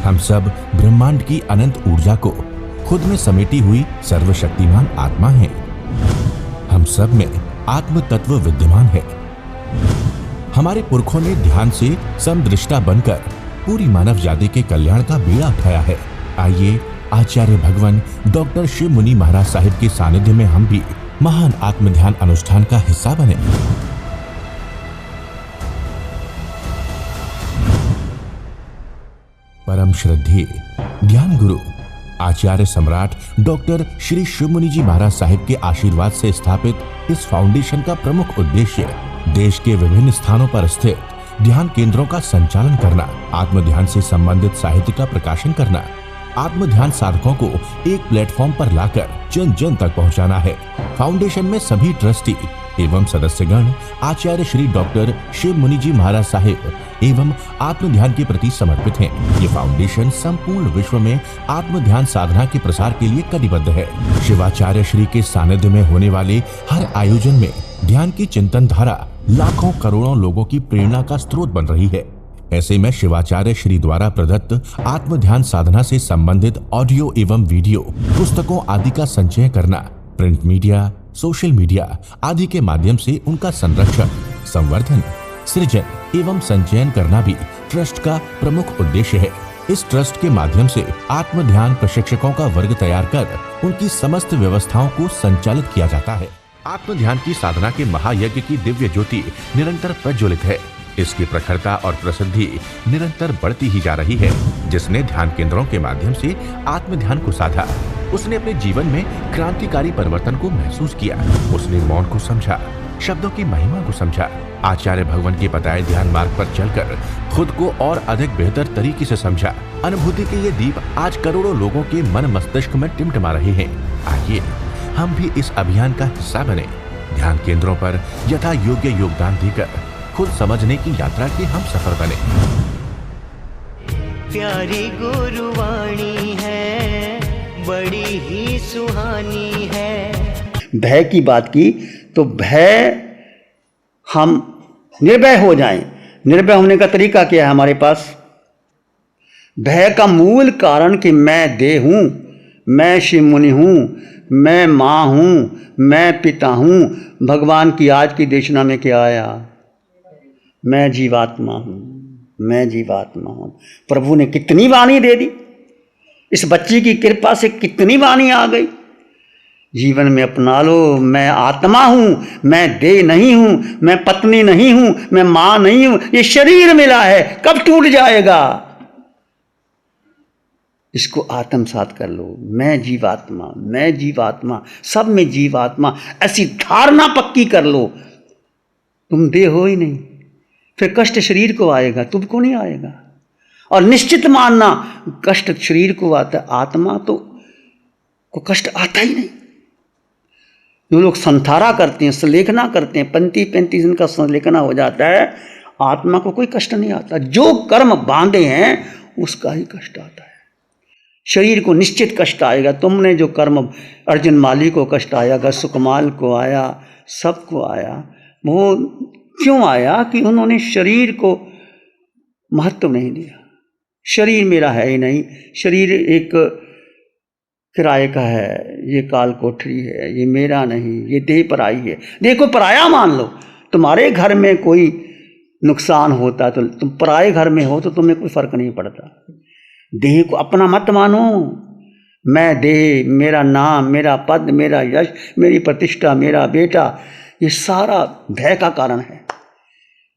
हम सब ब्रह्मांड की अनंत ऊर्जा को खुद में समेटी हुई सर्वशक्तिमान आत्मा हैं। हम सब में आत्म तत्व विद्यमान है। हमारे पुरखों ने ध्यान से समदृष्टा बनकर पूरी मानव जाति के कल्याण का बीड़ा उठाया है। आइए आचार्य भगवान डॉक्टर शिव मुनि महाराज साहिब के सानिध्य में हम भी महान आत्म ध्यान अनुष्ठान का हिस्सा बने। परम श्रद्धेय ध्यान गुरु आचार्य सम्राट डॉक्टर श्री शिव मुनि जी महाराज साहिब के आशीर्वाद से स्थापित इस फाउंडेशन का प्रमुख उद्देश्य देश के विभिन्न स्थानों पर स्थित ध्यान केंद्रों का संचालन करना, आत्म ध्यान से संबंधित साहित्य का प्रकाशन करना, आत्म ध्यान साधकों को एक प्लेटफॉर्म पर लाकर जन जन तक पहुंचाना है। फाउंडेशन में सभी ट्रस्टी एवं सदस्यगण आचार्य श्री डॉक्टर शिव मुनि जी महाराज साहिब एवं आत्म ध्यान के प्रति समर्पित हैं। ये फाउंडेशन संपूर्ण विश्व में आत्म ध्यान साधना के प्रसार के लिए कटिबद्ध है। शिवाचार्य श्री के सानिध्य में होने वाले हर आयोजन में ध्यान की चिंतन धारा लाखों करोड़ों लोगों की प्रेरणा का स्रोत बन रही है। ऐसे में शिवाचार्य श्री द्वारा प्रदत्त आत्म ध्यान साधना से संबंधित ऑडियो एवं वीडियो पुस्तकों आदि का संचय करना, प्रिंट मीडिया, सोशल मीडिया आदि के माध्यम से उनका संरक्षण, संवर्धन, सृजन एवं संचयन करना भी ट्रस्ट का प्रमुख उद्देश्य है। इस ट्रस्ट के माध्यम से आत्म ध्यान प्रशिक्षकों का वर्ग तैयार कर उनकी समस्त व्यवस्थाओं को संचालित किया जाता है। आत्म ध्यान की साधना के महायज्ञ की दिव्य ज्योति निरंतर प्रज्वलित है। इसकी प्रखरता और प्रसिद्धि निरंतर बढ़ती ही जा रही है। जिसने ध्यान केंद्रों के माध्यम से आत्म ध्यान को साधा, उसने अपने जीवन में क्रांतिकारी परिवर्तन को महसूस किया। उसने मौन को समझा, शब्दों की महिमा को समझा। आचार्य भगवान के बताए ध्यान मार्ग पर चलकर खुद को और अधिक बेहतर तरीके से समझा। अनुभूति के ये दीप आज करोड़ों लोगों के मन मस्तिष्क में टिमटिमा रहे हैं। आइए हम भी इस अभियान का हिस्सा बने। ध्यान केंद्रों पर यथा योग्य योगदान देकर खुद समझने की यात्रा के हम सफर बने। प्यारी गुरुवाणी है, बड़ी ही सुहानी है। भय की बात की तो भय, हम निर्भय हो जाएं। निर्भय होने का तरीका क्या है हमारे पास? भय का मूल कारण कि मैं देह हूं, मैं शिव मुनि हूं, मैं माँ हूं, मैं पिता हूं। भगवान की आज की देशना में क्या आया? मैं जीवात्मा हूं, मैं जीवात्मा हूं। प्रभु ने कितनी वाणी दे दी, इस बच्ची की कृपा से कितनी वाणी आ गई। जीवन में अपना लो, मैं आत्मा हूं, मैं देह नहीं हूं, मैं पत्नी नहीं हूं, मैं मां नहीं हूं। ये शरीर मिला है, कब टूट जाएगा? इसको आत्मसात कर लो। मैं जीवात्मा, मैं जीवात्मा, सब में जीवात्मा, ऐसी धारणा पक्की कर लो। तुम देह हो ही नहीं, फिर कष्ट शरीर को आएगा, तुमको नहीं आएगा। और निश्चित मानना कष्ट शरीर को आता है, आत्मा तो को कष्ट आता ही नहीं। जो लोग संथारा करते हैं, संलेखना करते हैं, 35 दिन का संलेखना हो जाता है, आत्मा को कोई कष्ट नहीं आता। जो कर्म बांधे हैं उसका ही कष्ट आता है। शरीर को निश्चित कष्ट आएगा। तुमने जो कर्म, अर्जुन माली को कष्ट आया, सुकमाल को आया, सबको आया। वो क्यों आया? कि उन्होंने शरीर को महत्व नहीं दिया। शरीर मेरा है ही नहीं, शरीर एक किराए का है, ये काल कोठरी है, ये मेरा नहीं, ये देह पराई है। देह को पराया मान लो। तुम्हारे घर में कोई नुकसान होता तो तुम पराए घर में हो तो तुम्हें कोई फर्क नहीं पड़ता। देह को अपना मत मानो। मैं देह, मेरा नाम, मेरा पद, मेरा यश, मेरी प्रतिष्ठा, मेरा बेटा, ये सारा भय का कारण है।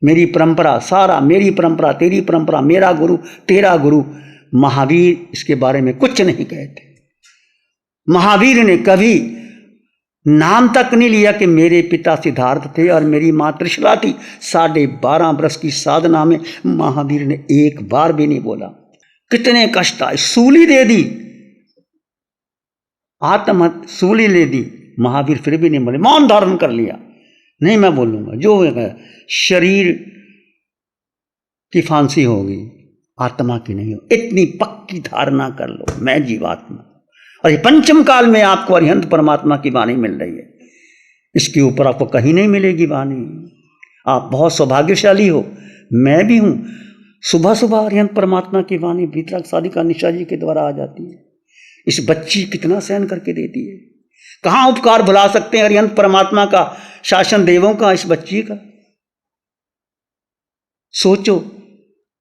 मेरी परंपरा, सारा मेरी परंपरा, तेरी परंपरा, मेरा गुरु, तेरा गुरु। महावीर इसके बारे में कुछ नहीं कहते। महावीर ने कभी नाम तक नहीं लिया कि मेरे पिता सिद्धार्थ थे और मेरी माँ त्रिशला थी। 12.5 वर्ष की साधना में महावीर ने एक बार भी नहीं बोला। कितने कष्ट आए, सूली दे दी, आत्महत्या सूली ले दी, महावीर फिर भी नहीं बोले, मौन धारण कर लिया। नहीं, मैं बोलूंगा, जो होगा। शरीर की फांसी होगी, आत्मा की नहीं हो। इतनी पक्की धारणा कर लो, मैं जीवात्मा। और ये पंचम काल में आपको अरिहंत परमात्मा की वाणी मिल रही है। इसके ऊपर आपको कहीं नहीं मिलेगी वाणी। आप बहुत सौभाग्यशाली हो, मैं भी हूं। सुबह सुबह अरिहंत परमात्मा की वाणी भीतरक साधिका निशा जी के द्वारा आ जाती है। इस बच्ची कितना सहन करके देती है। कहाँ उपकार भुला सकते हैं अरिहंत परमात्मा का, शासन देवों का, इस बच्ची का। सोचो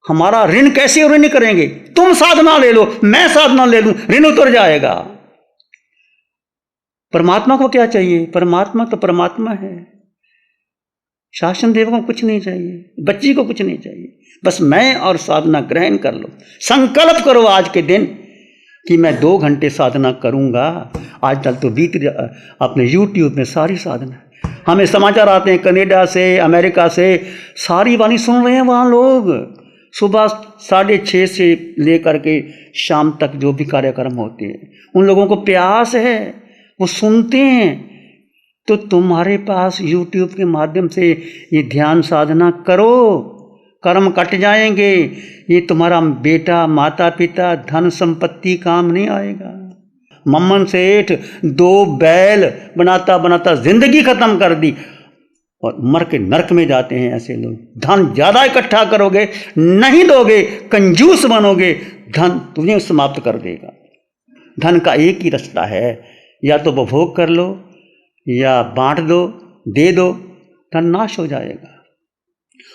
हमारा ऋण कैसे ऋण करेंगे। तुम साधना ले लो, मैं साधना ले लूं, ऋण उतर जाएगा। परमात्मा को क्या चाहिए? परमात्मा तो परमात्मा है। शासन देव को कुछ नहीं चाहिए, बच्ची को कुछ नहीं चाहिए, बस मैं और साधना ग्रहण कर लो। संकल्प करो आज के दिन कि मैं 2 घंटे साधना करूंगा। आजकल तो बीत अपने यूट्यूब में सारी साधना, हमें समाचार आते हैं कनाडा से, अमेरिका से, सारी वाणी सुन रहे हैं वहाँ लोग। सुबह 6:30 से लेकर के शाम तक जो भी कार्यक्रम होते हैं, उन लोगों को प्यास है, वो सुनते हैं। तो तुम्हारे पास यूट्यूब के माध्यम से ये ध्यान साधना करो, कर्म कट जाएंगे। ये तुम्हारा बेटा, माता पिता, धन संपत्ति काम नहीं आएगा। मम्मन सेठ 2 बैल बनाता बनाता जिंदगी खत्म कर दी और मर के नरक में जाते हैं ऐसे लोग। धन ज्यादा इकट्ठा करोगे, नहीं दोगे, कंजूस बनोगे, धन तुम्हें समाप्त कर देगा। धन का एक ही रास्ता है, या तो उपभोग कर लो या बांट दो, दे दो, धन नाश हो जाएगा।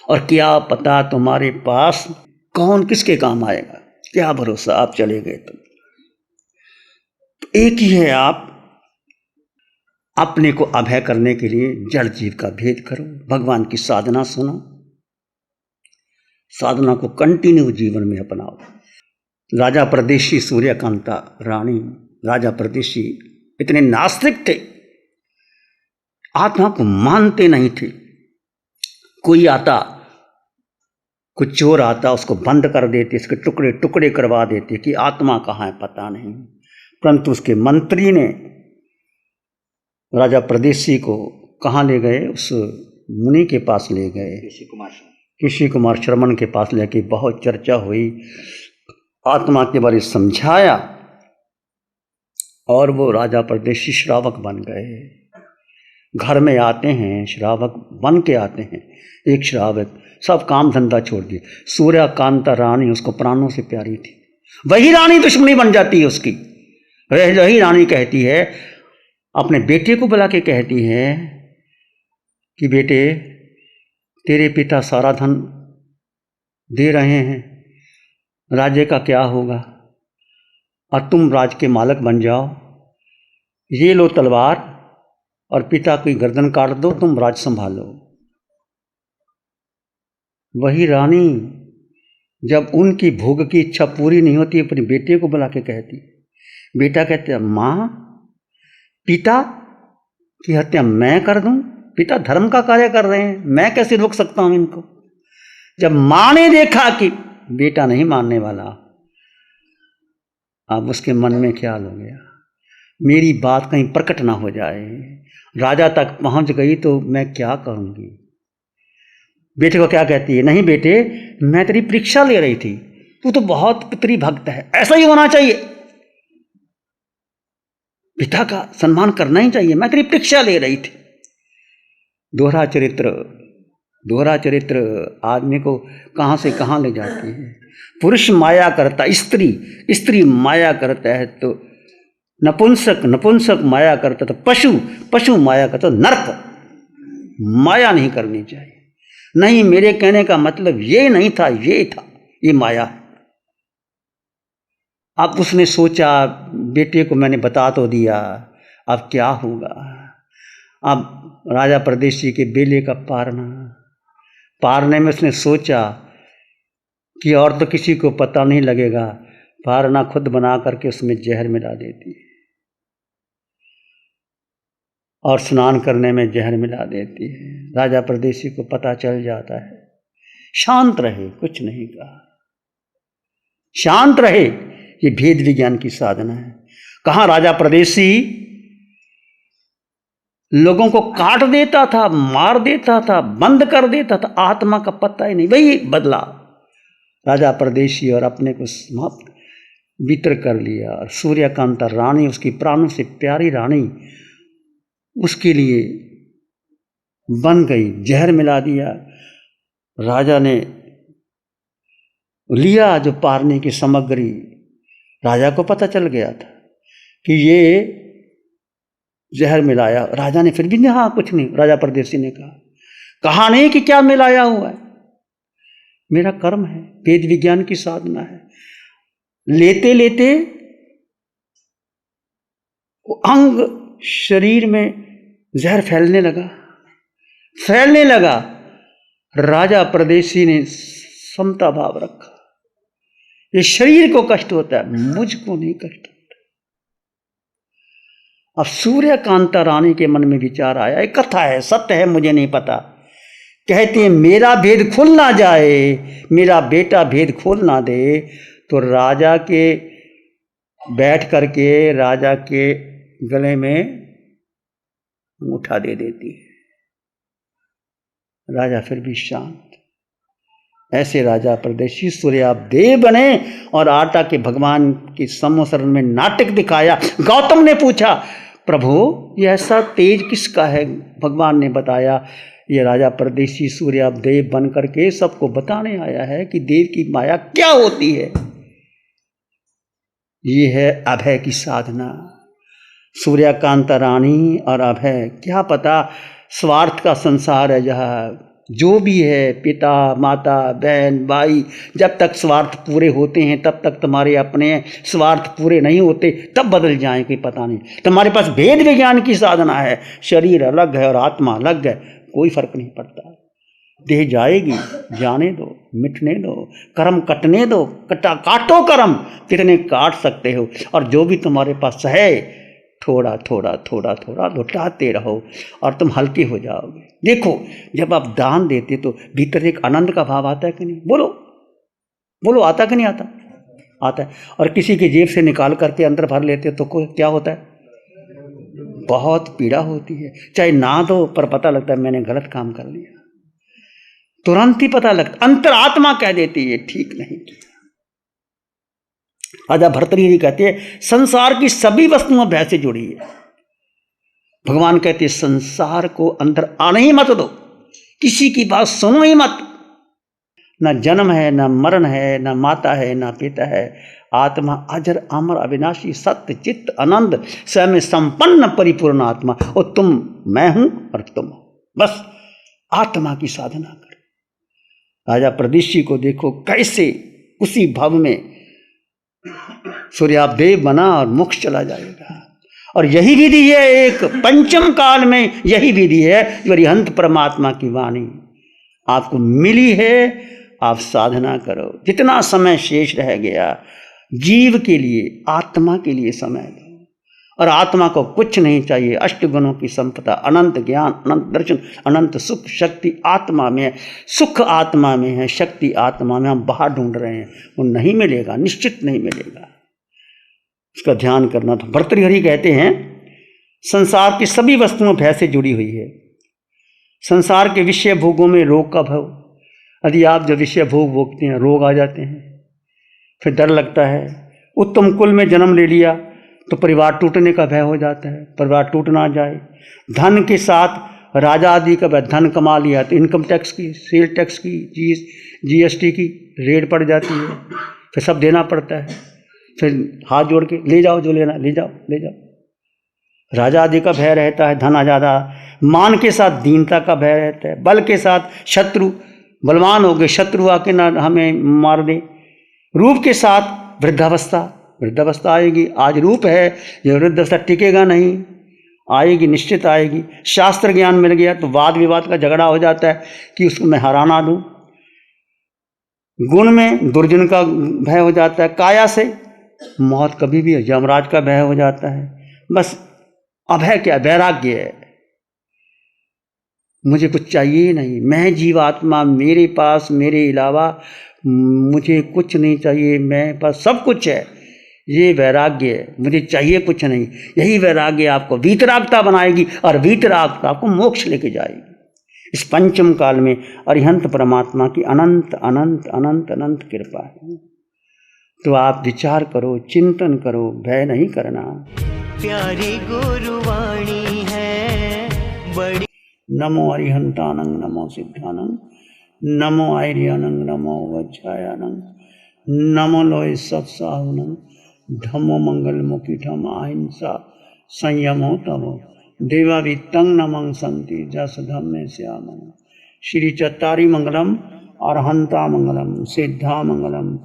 और क्या पता तुम्हारे पास कौन किसके काम आएगा, क्या भरोसा, आप चले गए तो एक ही है। आप अपने को अभय करने के लिए जड़ जीव का भेद करो, भगवान की साधना सुनो, साधना को कंटिन्यू जीवन में अपनाओ। राजा परदेशी सूर्यकांता रानी, राजा परदेशी इतने नास्तिक थे, आत्मा को मानते नहीं थे। कोई आता, कोई चोर आता, उसको बंद कर देते, इसके टुकड़े टुकड़े करवा देते कि आत्मा कहाँ है पता नहीं। परंतु उसके मंत्री ने राजा परदेशी को कहाँ ले गए? उस मुनि के पास ले गए, ऋषि कुमार श्रमण के पास लेके बहुत चर्चा हुई, आत्मा के बारे समझाया और वो राजा परदेशी श्रावक बन गए। घर में आते हैं, श्रावक बन के आते हैं। एक श्रावक सब काम धंधा छोड़ दिए। सूर्यकांता रानी उसको प्राणों से प्यारी थी, वही रानी दुश्मनी बन जाती है उसकी। वही रानी कहती है, अपने बेटे को बुला के कहती है कि बेटे, तेरे पिता सारा धन दे रहे हैं, राज्य का क्या होगा, और तुम राज के मालिक बन जाओ। ये लो तलवार और पिता की गर्दन काट दो, तुम राज संभालो। वही रानी जब उनकी भोग की इच्छा पूरी नहीं होती, अपने बेटे को बुला के कहती, बेटा कहते हैं, माँ पिता की हत्या मैं कर दूं? पिता धर्म का कार्य कर रहे हैं, मैं कैसे रोक सकता हूं इनको? जब माँ ने देखा कि बेटा नहीं मानने वाला, अब उसके मन में ख्याल हो गया, मेरी बात कहीं प्रकट ना हो जाए, राजा तक पहुंच गई तो मैं क्या करूंगी। बेटे को क्या कहती है, नहीं बेटे, मैं तेरी परीक्षा ले रही थी, तू तो बहुत पितरी भक्त है, ऐसा ही होना चाहिए, पिता का सम्मान करना ही चाहिए, मैं तेरी परीक्षा ले रही थी। दोहरा चरित्र आदमी को कहां से कहां ले जाती है। पुरुष माया करता, स्त्री माया करता है तो नपुंसक माया करता, तो पशु माया करता, नर्क माया नहीं करनी चाहिए। नहीं, मेरे कहने का मतलब ये नहीं था, ये था, ये माया है। अब उसने सोचा, बेटे को मैंने बता तो दिया, अब क्या होगा। अब राजा परदेशी के बेले का पारने में उसने सोचा कि और तो किसी को पता नहीं लगेगा, पारना खुद बना करके उसमें जहर मिला देती है और स्नान करने में जहर मिला देती है। राजा परदेशी को पता चल जाता है। शांत रहे, कुछ नहीं कहा, शांत रहे, ये भेद विज्ञान की साधना है। कहाँ राजा परदेशी लोगों को काट देता था, मार देता था, बंद कर देता था, आत्मा का पता ही नहीं। वही बदला राजा परदेशी और अपने को समाप्त वितर कर लिया। और सूर्यकांता रानी, उसकी प्राणों से प्यारी रानी, उसके लिए बन गई, जहर मिला दिया। राजा ने लिया जो पारने की सामग्री, राजा को पता चल गया था कि ये जहर मिलाया। राजा ने फिर भी नहीं, हाँ कुछ नहीं, राजा परदेसी ने कहा नहीं कि क्या मिलाया हुआ है, मेरा कर्म है, वेद विज्ञान की साधना है। लेते लेते अंग शरीर में जहर फैलने लगा। राजा परदेसी ने समता भाव रखा, ये शरीर को कष्ट होता है, मुझको नहीं कष्ट होता। अब सूर्यकांता रानी के मन में विचार आया, एक कथा है, सत्य है मुझे नहीं पता, कहते हैं मेरा भेद खुल ना जाए, मेरा बेटा भेद खोल ना दे, तो राजा के बैठ करके राजा के गले में अंगूठा दे देती है। राजा फिर भी शांत। ऐसे राजा परदेशी सूर्यादेव बने और आटा के भगवान के सम्मोसरण में नाटक दिखाया। गौतम ने पूछा, प्रभु ये ऐसा तेज किसका है? भगवान ने बताया, ये राजा परदेशी सूर्यादेव बन करके सबको बताने आया है कि देव की माया क्या होती है। ये है अभय की साधना। सूर्यकांता रानी और अभय, क्या पता स्वार्थ का संसार है जहाँ जो भी है, पिता माता बहन भाई, जब तक स्वार्थ पूरे होते हैं तब तक तुम्हारे अपने, स्वार्थ पूरे नहीं होते तब बदल जाए, कोई पता नहीं। तुम्हारे पास वेद विज्ञान की साधना है, शरीर अलग है और आत्मा अलग है, कोई फर्क नहीं पड़ता। देह जाएगी, जाने दो, मिटने दो, कर्म कटने दो, काटो कर्म, कितने काट सकते हो, और जो भी तुम्हारे पास है थोड़ा थोड़ा थोड़ा थोड़ा लुटाते रहो और तुम हल्के हो जाओगे। देखो जब आप दान देते तो भीतर एक आनंद का भाव आता है कि नहीं? बोलो बोलो, आता कि नहीं आता? आता है। और किसी की जेब से निकाल करके अंदर भर लेते तो क्या होता है? बहुत पीड़ा होती है। चाहे ना दो पर पता लगता है मैंने गलत काम कर लिया, तुरंत ही पता लगता, अंतरात्मा कह देती है ठीक नहीं किया। राजा भर्तृहरि कहते हैं संसार की सभी वस्तुओं भय से जुड़ी है। भगवान कहते हैं संसार को अंदर आने ही मत दो, किसी की बात सुनो ही मत। न जन्म है, न मरण है, न माता है, न पिता है, आत्मा अजर अमर अविनाशी सत्य चित्त आनंद स्वयं संपन्न परिपूर्ण आत्मा, और तुम, मैं हूं और तुम हो। बस आत्मा की साधना कर। राजा परदेशी को देखो कैसे उसी भव में सूर्यादेव बना और मोक्ष चला जाएगा। और यही विधि है, एक पंचम काल में यही विधि है जो अरिहंत परमात्मा की वाणी आपको मिली है। आप साधना करो, जितना समय शेष रह गया जीव के लिए, आत्मा के लिए समय दो। और आत्मा को कुछ नहीं चाहिए, अष्ट गुणों की संपदा, अनंत ज्ञान, अनंत दर्शन, अनंत सुख, शक्ति आत्मा में है। सुख आत्मा में है, शक्ति आत्मा में। हम बाहर ढूंढ रहे हैं, वो नहीं मिलेगा, निश्चित नहीं मिलेगा। उसका ध्यान करना था। भर्तृहरि कहते हैं संसार की सभी वस्तुओं भय से जुड़ी हुई है। संसार के विषय भोगों में रोग का भव, यदि आप जो विषय भोग भोगते हैं रोग आ जाते हैं, फिर डर लगता है। उत्तम कुल में जन्म ले लिया तो परिवार टूटने का भय हो जाता है, परिवार टूट ना जाए। धन के साथ राजा आदि का भय, धन कमा लिया तो इनकम टैक्स की, सेल टैक्स की, जीएसटी की रेड पड़ जाती है, फिर सब देना पड़ता है। फिर हाथ जोड़ के ले जाओ, जो लेना ले जाओ, ले जाओ। राजा आदि का भय रहता है, धन आ जाता। मान के साथ दीनता का भय रहता है, बल के साथ शत्रु, बलवान हो गए, शत्रु आके ना हमें मार दे। रूप के साथ वृद्धावस्था, वृद्धावस्था आएगी। आज रूप है, ये वृद्धावस्था टिकेगा नहीं, आएगी, निश्चित आएगी। शास्त्र ज्ञान मिल गया तो वाद विवाद का झगड़ा हो जाता है कि उसको मैं हराना दूं। गुण में दुर्जन का भय हो जाता है। काया से मौत कभी भी, यमराज का भय हो जाता है। बस अभय क्या? वैराग्य है। मुझे कुछ चाहिए ही नहीं, मैं जीवात्मा, मेरे पास मेरे अलावा मुझे कुछ नहीं चाहिए, मैं पास सब कुछ है। ये वैराग्य है, मुझे चाहिए कुछ नहीं। यही वैराग्य आपको वीतरागता बनाएगी और वीतरागता आपको मोक्ष लेके जाएगी। इस पंचम काल में अरिहंत परमात्मा की अनंत अनंत अनंत अनंत कृपा है। तो आप विचार करो, चिंतन करो, भय नहीं करना। प्यारी गुरुवाणी है बड़ी। नमो अरिहंतानंग, नमो सिद्धानंग, नमो आर्यानंग, नमो वज्रायानंग, नमो लोय सत्साहुनम धम्मो मंगल मुखिठम अहिंसा संयमो तमो देवावित्तं नमं संति जस धम्मे श्यामं। श्री चत्तारी मंगलम अरहंता मंगलम सिद्धा मंगलम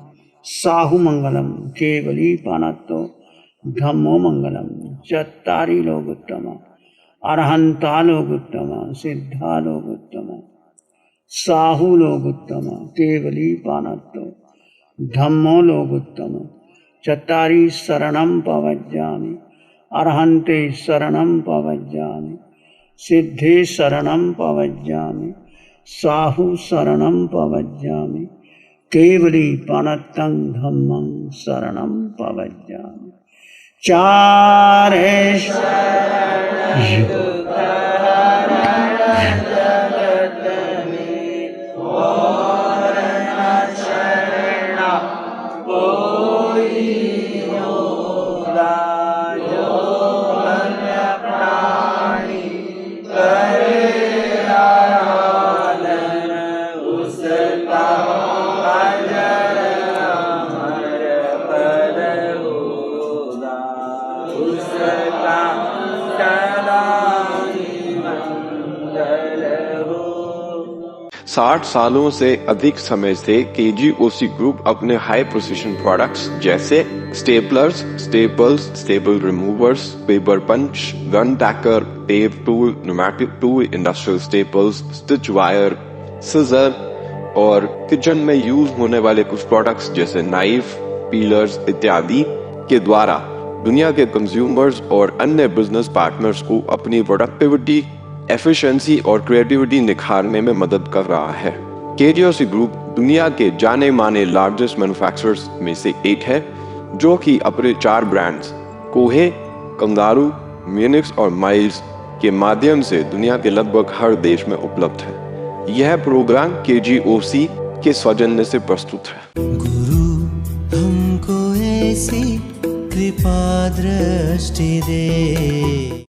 साहु मंगलम केवली पानत्तो धम्मो मंगलम। चत्तारी लोग उत्तम अरहंता लोग उत्तम सिद्धा लोग उत्तम साहु लोग उत्तम केवली पानत्तो धम्मो लोग उत्तम। चत्तारी शरणं पवज्जामि अरहन्ते शरणं पवज्जामि सिद्धे शरणं पवज्जामि साहु शरणं पवज्जामि केवली पानत्तं धम्मं शरणं पवज्जामि। चारेश साठ सालों से अधिक समय से केजीओसी ग्रुप अपने हाई प्रिसिशन प्रोडक्ट्स जैसे staplers, staples, staple removers, paper punch, gun tacker, tape tool, pneumatic tool, industrial staples, stitch wire, scissor और किचन में यूज होने वाले कुछ प्रोडक्ट्स जैसे नाइफ, पीलर्स इत्यादि के द्वारा दुनिया के कंज्यूमर्स और अन्य बिजनेस पार्टनर्स को अपनी प्रोडक्टिविटी, एफिशिएंसी और क्रिएटिविटी निखारने में मदद कर रहा है। केजीओसी ग्रुप दुनिया के जाने माने लार्जेस्ट मैन्युफैक्चरर्स में से एक है, जो कि अपने 4 ब्रांड्स कोहे, कंगारू, म्यूनिक्स और माइल्स के माध्यम से दुनिया के लगभग हर देश में उपलब्ध है। यह प्रोग्राम केजीओसी के सौजन्य से प्रस्तुत है। गुरु हमको ऐसी कृपा दृष्टि दे।